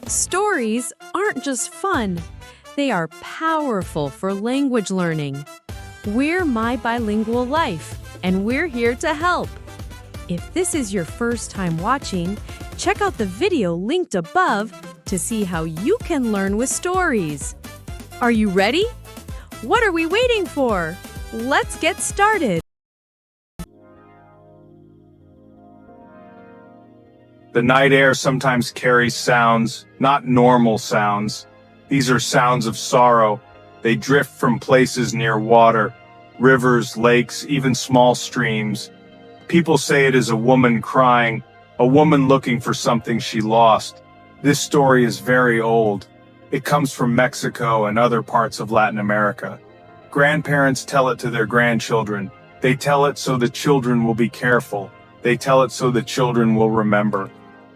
Stories aren't just fun, they are powerful for language learning. We're My Bilingual Life, and we're here to help. If this is your first time watching, check out the video linked above to see how you can learn with stories. Are you ready? What are we waiting for? Let's get started. The night air sometimes carries sounds, not normal sounds. These are sounds of sorrow. They drift from places near water, rivers, lakes, even small streams. People say it is a woman crying, a woman looking for something she lost. This story is very old. It comes from Mexico and other parts of Latin America. Grandparents tell it to their grandchildren. They tell it so the children will be careful. They tell it so the children will remember.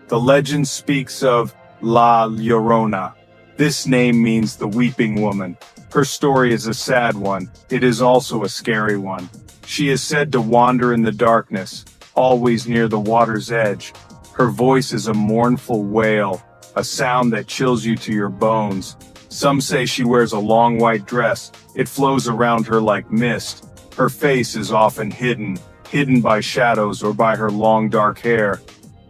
The legend speaks of La Llorona. This name means the weeping woman. Her story is a sad one. It is also a scary one. She is said to wander in the darkness, always near the water's edge. Her voice is a mournful wail, a sound that chills you to your bones. Some say she wears a long white dress. It flows around her like mist. Her face is often hidden by shadows or by her long dark hair.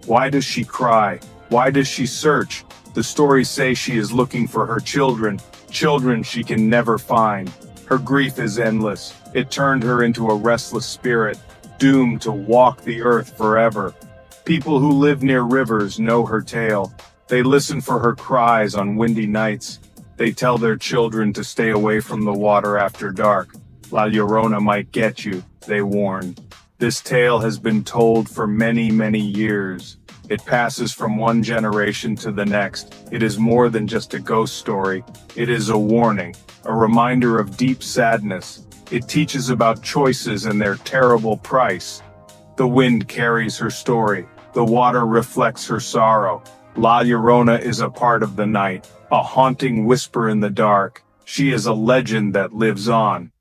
Why does she cry? Why does she search? The stories say she is looking for her children she can never find. Her grief is endless. It turned her into a restless spirit, doomed to walk the earth forever. People who live near rivers know her tale. They listen for her cries on windy nights. They tell their children to stay away from the water after dark. La Llorona might get you, they warn. This tale has been told for many, many years. It passes from one generation to the next. It is more than just a ghost story. It is a warning, a reminder of deep sadness. It teaches about choices and their terrible price. The wind carries her story. The water reflects her sorrow. La Llorona is a part of the night, a haunting whisper in the dark. She is a legend that lives on.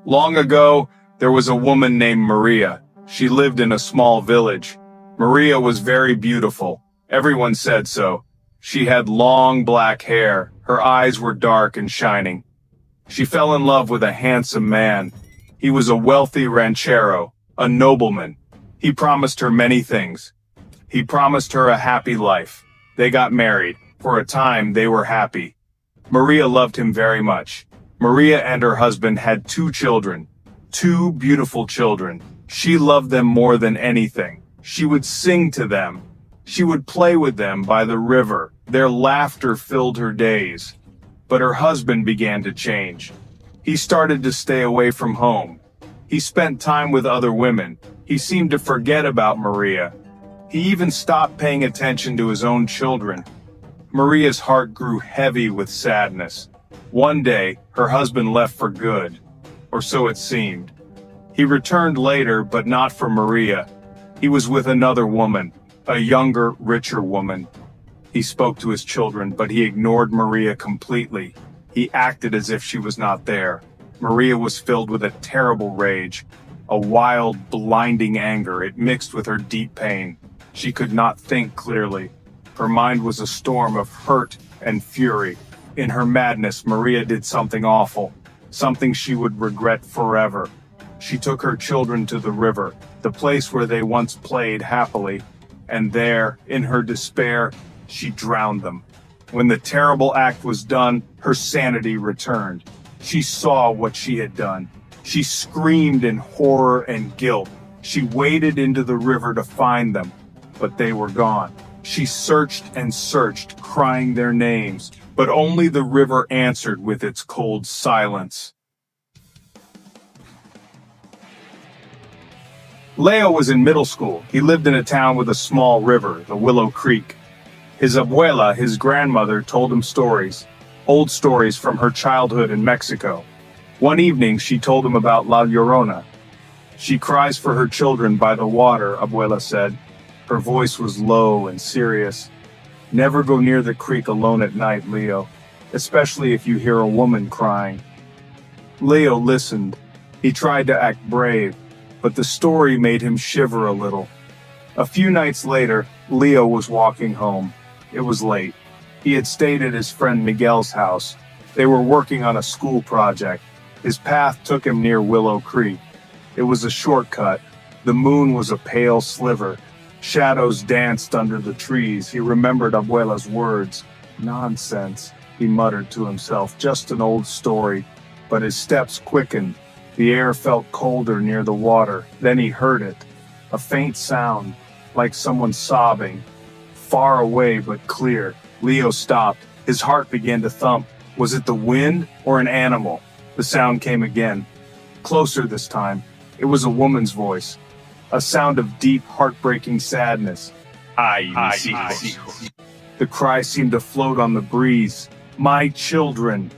Long ago, there was a woman named Maria. She lived in a small village. Maria was very beautiful. Everyone said so. She had long black hair. Her eyes were dark and shining. She fell in love with a handsome man. He was a wealthy ranchero, a nobleman. He promised her many things. He promised her a happy life. They got married. For a time, they were happy. Maria loved him very much. Maria and her husband had 2 children. 2 beautiful children. She loved them more than anything. She would sing to them. She would play with them by the river. Their laughter filled her days. But her husband began to change. He started to stay away from home. He spent time with other women. He seemed to forget about Maria. He even stopped paying attention to his own children. Maria's heart grew heavy with sadness. One day, her husband left for good, or so it seemed. He returned later, but not for Maria. He was with another woman, a younger, richer woman. He spoke to his children, but he ignored Maria completely. He acted as if she was not there. Maria was filled with a terrible rage, a wild, blinding anger. It mixed with her deep pain. She could not think clearly. Her mind was a storm of hurt and fury. In her madness, Maria did something awful, something she would regret forever. She took her children to the river, the place where they once played happily, and there, in her despair, she drowned them. When the terrible act was done, her sanity returned. She saw what she had done. She screamed in horror and guilt. She waded into the river to find them, but they were gone. She searched and searched, crying their names, but only the river answered with its cold silence. Leo was in middle school. He lived in a town with a small river, the Willow Creek. His abuela, his grandmother, told him stories, old stories from her childhood in Mexico. One evening, she told him about La Llorona. She cries for her children by the water, abuela said. Her voice was low and serious. Never go near the creek alone at night, Leo, especially if you hear a woman crying. Leo listened. He tried to act brave, but the story made him shiver a little. A few nights later, Leo was walking home. It was late. He had stayed at his friend Miguel's house. They were working on a school project. His path took him near Willow Creek. It was a shortcut. The moon was a pale sliver. Shadows danced under the trees. He remembered Abuela's words. "Nonsense," he muttered to himself, "just an old story." But his steps quickened. The air felt colder near the water. Then he heard it. A faint sound, like someone sobbing. Far away but clear. Leo stopped. His heart began to thump. Was it the wind or an animal? The sound came again. Closer this time. It was a woman's voice. A sound of deep, heartbreaking sadness. "Ay, mis hijos." The cry seemed to float on the breeze. "My children."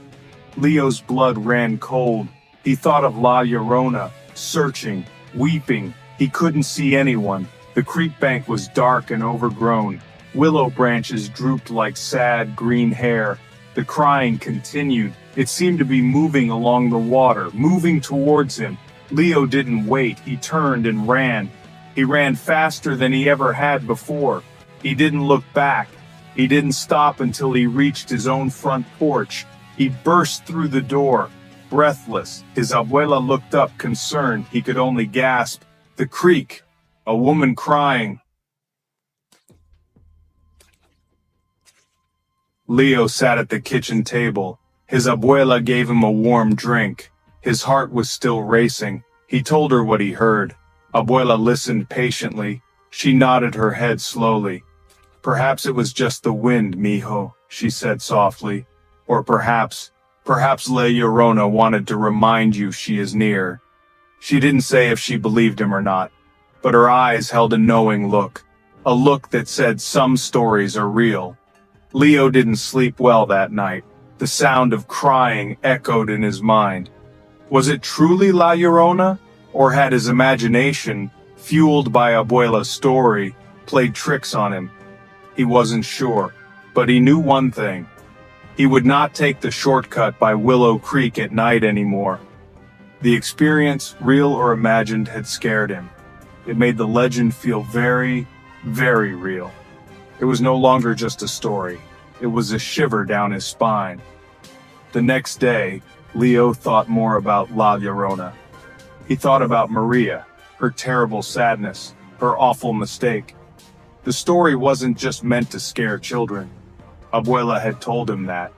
Leo's blood ran cold. He thought of La Llorona, searching, weeping. He couldn't see anyone. The creek bank was dark and overgrown. Willow branches drooped like sad green hair. The crying continued. It seemed to be moving along the water, moving towards him. Leo didn't wait. He turned and ran. He ran faster than he ever had before. He didn't look back. He didn't stop until he reached his own front porch. He burst through the door, breathless. His abuela looked up, concerned. He could only gasp. The creek. A woman crying. Leo sat at the kitchen table. His abuela gave him a warm drink. His heart was still racing. He told her what he heard. Abuela listened patiently. She nodded her head slowly. "Perhaps it was just the wind, mijo," she said softly. "Or perhaps La Llorona wanted to remind you she is near." She didn't say if she believed him or not, but her eyes held a knowing look. A look that said some stories are real. Leo didn't sleep well that night. The sound of crying echoed in his mind. Was it truly La Llorona, or had his imagination, fueled by Abuela's story, played tricks on him? He wasn't sure, but he knew one thing. He would not take the shortcut by Willow Creek at night anymore. The experience, real or imagined, had scared him. It made the legend feel very, very real. It was no longer just a story. It was a shiver down his spine. The next day, Leo thought more about La Llorona. He thought about Maria, her terrible sadness, her awful mistake. The story wasn't just meant to scare children. Abuela had told him that.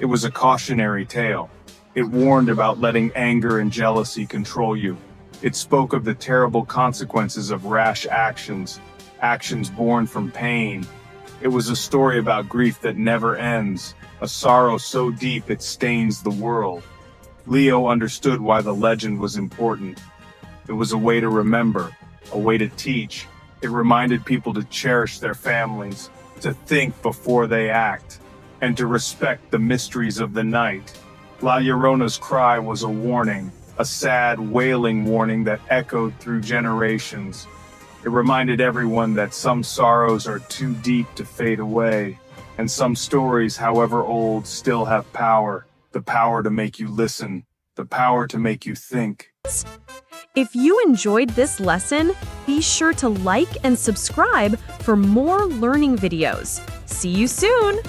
It was a cautionary tale. It warned about letting anger and jealousy control you. It spoke of the terrible consequences of rash actions, actions born from pain. It was a story about grief that never ends, a sorrow so deep it stains the world. Leo understood why the legend was important. It was a way to remember, a way to teach. It reminded people to cherish their families, to think before they act, and to respect the mysteries of the night. La Llorona's cry was a warning, a sad, wailing warning that echoed through generations. It reminded everyone that some sorrows are too deep to fade away, and some stories, however old, still have power. The power to make you listen, the power to make you think. If you enjoyed this lesson, be sure to like and subscribe for more learning videos. See you soon!